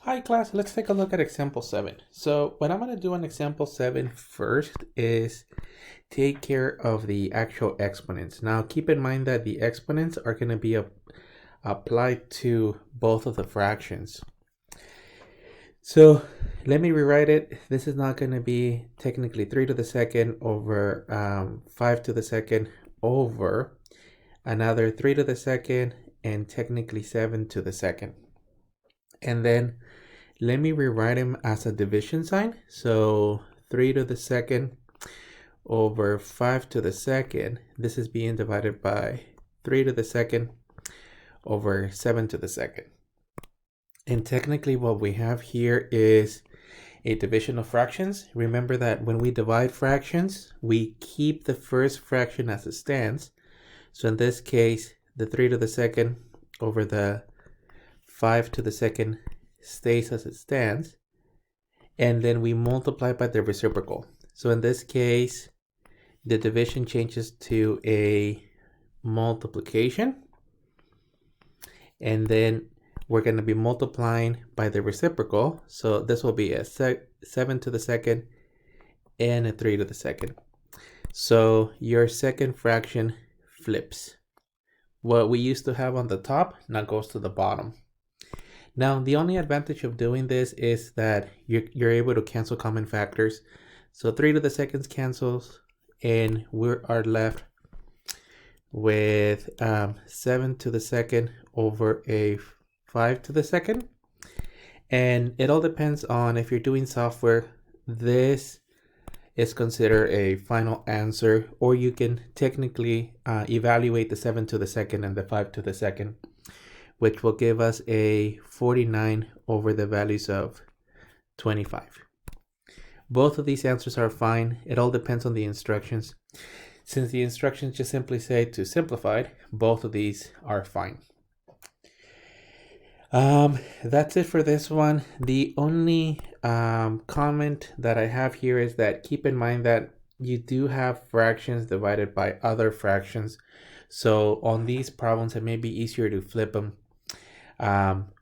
Hi class, let's take a look at example 7. So what I'm going to do on example 7 first is take care of the actual exponents. Now keep in mind that the exponents are going to be applied to both of the fractions. So let me rewrite it. This is not going to be technically 3 to the second over 5 to the second over another 3 to the second and technically 7 to the second. And then let me rewrite them as a division sign. So 3 to the second over 5 to the second. This is being divided by 3 to the second over 7 to the second. And technically what we have here is a division of fractions. Remember that when we divide fractions, we keep the first fraction as it stands. So in this case, the 3 to the second over the 5 to the second stays as it stands, and then we multiply by the reciprocal. So in this case, the division changes to a multiplication, and then we're going to be multiplying by the reciprocal. So this will be a 7 to the second and a 3 to the second. So your second fraction flips. What we used to have on the top now goes to the bottom. Now, the only advantage of doing this is that you're able to cancel common factors. So 3 to the seconds cancels, and we are left with 7 to the second over a 5 to the second. And it all depends on if you're doing software, this is considered a final answer, or you can technically evaluate the 7 to the second and the 5 to the second, which will give us a 49 over the values of 25. Both of these answers are fine. It all depends on the instructions. Since the instructions just simply say to simplify, both of these are fine. That's it for this one. The only comment that I have here is that keep in mind that you do have fractions divided by other fractions. So on these problems, it may be easier to flip them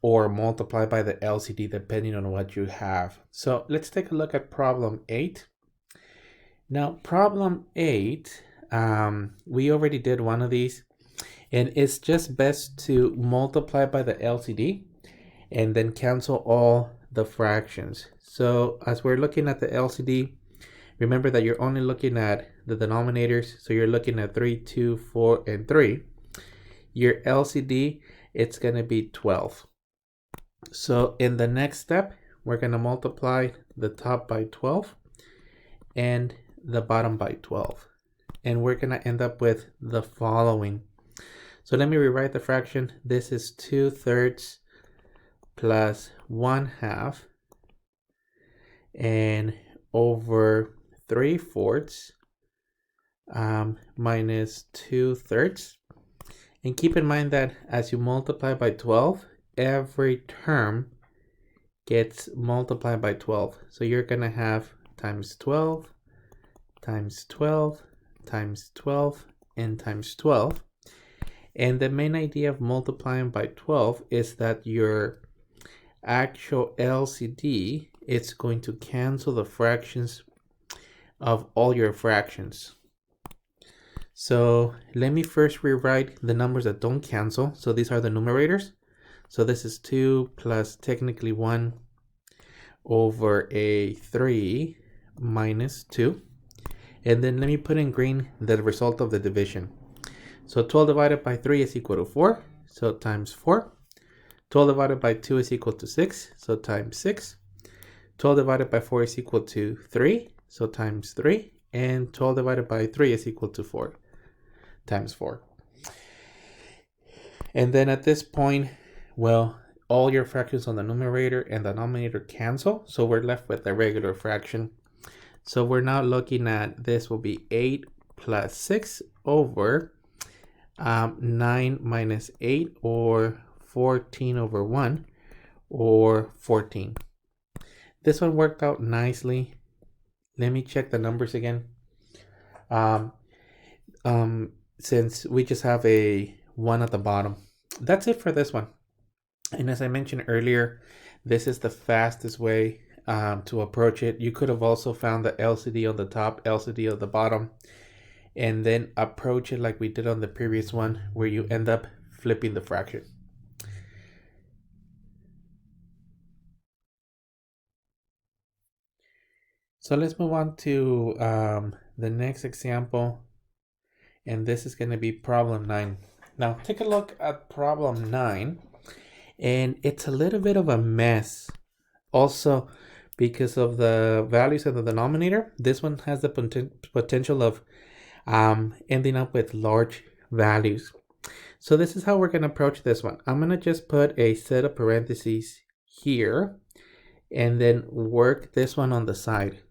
or multiply by the LCD depending on what you have. So let's take a look at problem 8. Now problem 8, we already did one of these, and it's just best to multiply by the LCD and then cancel all the fractions. So as we're looking at the LCD, remember that you're only looking at the denominators. So you're looking at 3, 2, 4, and 3. Your LCD, it's going to be 12. So in the next step, we're going to multiply the top by 12 and the bottom by 12. And we're going to end up with the following. So let me rewrite the fraction. This is 2/3 plus 1/2 and over 3/4 minus 2/3. And keep in mind that as you multiply by 12, every term gets multiplied by 12. So you're going to have times 12, times 12, times 12, and times 12. And the main idea of multiplying by 12 is that your actual LCD, it's going to cancel the fractions of all your fractions. So let me first rewrite the numbers that don't cancel. So these are the numerators. So this is 2 plus technically 1 over a 3 minus 2. And then let me put in green the result of the division. So 12 divided by 3 is equal to 4. So times 4. 12 divided by 2 is equal to 6. So times 6. 12 divided by 4 is equal to 3. So times 3. And 12 divided by 3 is equal to 4 times 4. And then at this point, well, all your fractions on the numerator and the denominator cancel. So we're left with a regular fraction. So we're now looking at this will be 8 plus 6 over 9 minus 8, or 14 over 1, or 14. This one worked out nicely. Let me check the numbers again. Since we just have a 1 at the bottom. That's it for this one. And as I mentioned earlier, This is the fastest way to approach it. You could have also found the LCD on the top, LCD on the bottom, and then approach it like we did on the previous one, where you end up flipping the fraction. So let's move on to the next example, and this is going to be problem 9. Now take a look at problem 9, and it's a little bit of a mess. Also, because of the values of the denominator, this one has the potential of ending up with large values. So this is how we're going to approach this one. I'm going to just put a set of parentheses here and then work this one on the side.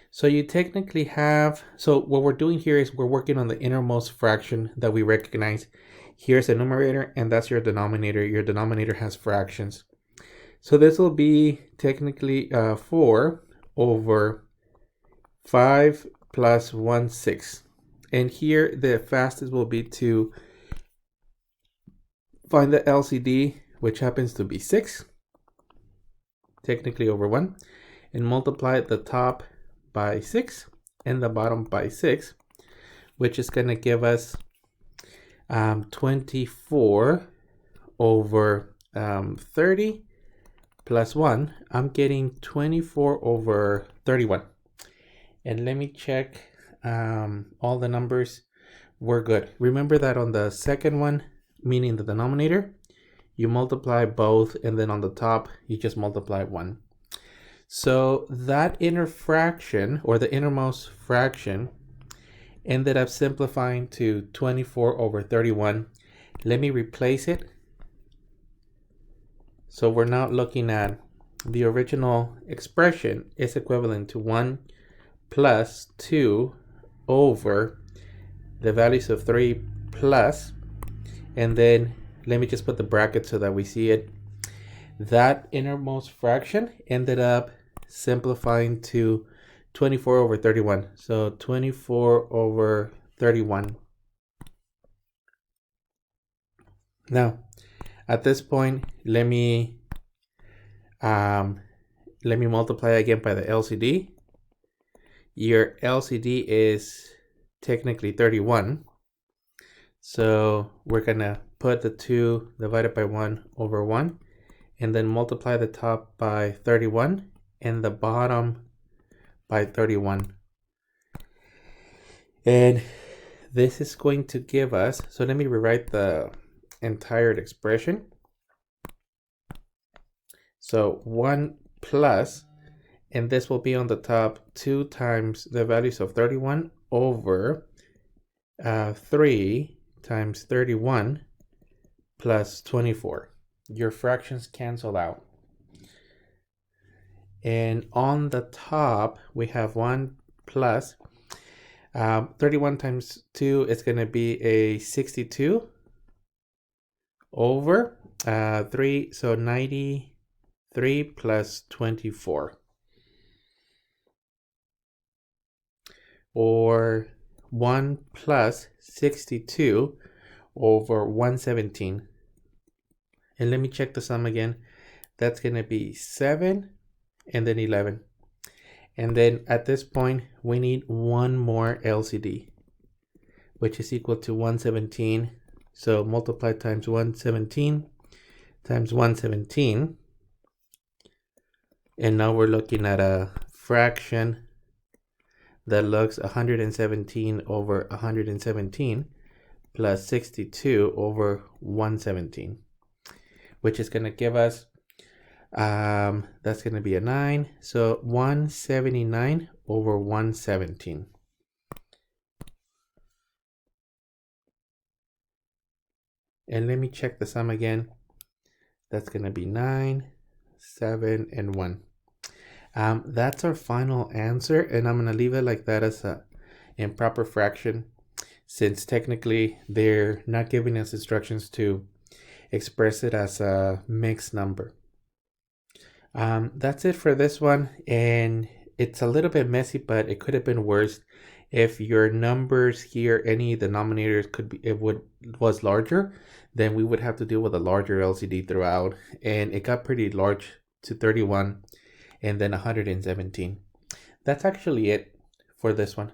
So you technically have, so what we're doing here is we're working on the innermost fraction that we recognize. Here's the numerator and that's your denominator. Your denominator has fractions. So this will be technically 4 over 5 plus 1/6. And here the fastest will be to find the LCD, which happens to be 6, technically over 1, and multiply the top by 6 and the bottom by 6, which is going to give us 24 over 30 plus 1. I'm getting 24 over 31. And let me check all the numbers. We're good. Remember that on the second one, meaning the denominator, you multiply both, and then on the top, you just multiply 1. So that inner fraction, or the innermost fraction, ended up simplifying to 24 over 31. Let me replace it. So we're now looking at the original expression is equivalent to 1 plus 2 over the values of 3 plus, and then let me just put the bracket so that we see it. That innermost fraction ended up simplifying to 24 over 31. So 24 over 31. Now, at this point, let me multiply again by the LCD. Your LCD is technically 31. So we're gonna put the 2 divided by 1 over 1, and then multiply the top by 31 and the bottom by 31. And this is going to give us, so let me rewrite the entire expression. So 1 plus, and this will be on the top, 2 times the values of 31 over 3 times 31 plus 24. Your fractions cancel out. And on the top, we have 1 plus 31 times 2 is going to be a 62 over 3, so 93 plus 24. Or 1 plus 62 over 117. And let me check the sum again. That's going to be 7 and then 11. And then at this point, we need one more LCD, which is equal to 117. So multiply times 117 times 117. And now we're looking at a fraction that looks 117 over 117 plus 62 over 117, which is going to give us, that's going to be a 9. So 179 over 117. And let me check the sum again. That's going to be 9, 7, and 1. That's our final answer, and I'm going to leave it like that as a improper fraction, since technically they're not giving us instructions to express it as a mixed number. That's it for this one, and it's a little bit messy, but it could have been worse. If your numbers here, any denominators was larger, then we would have to deal with a larger LCD throughout, and it got pretty large to 31 and then 117. That's actually it for this one.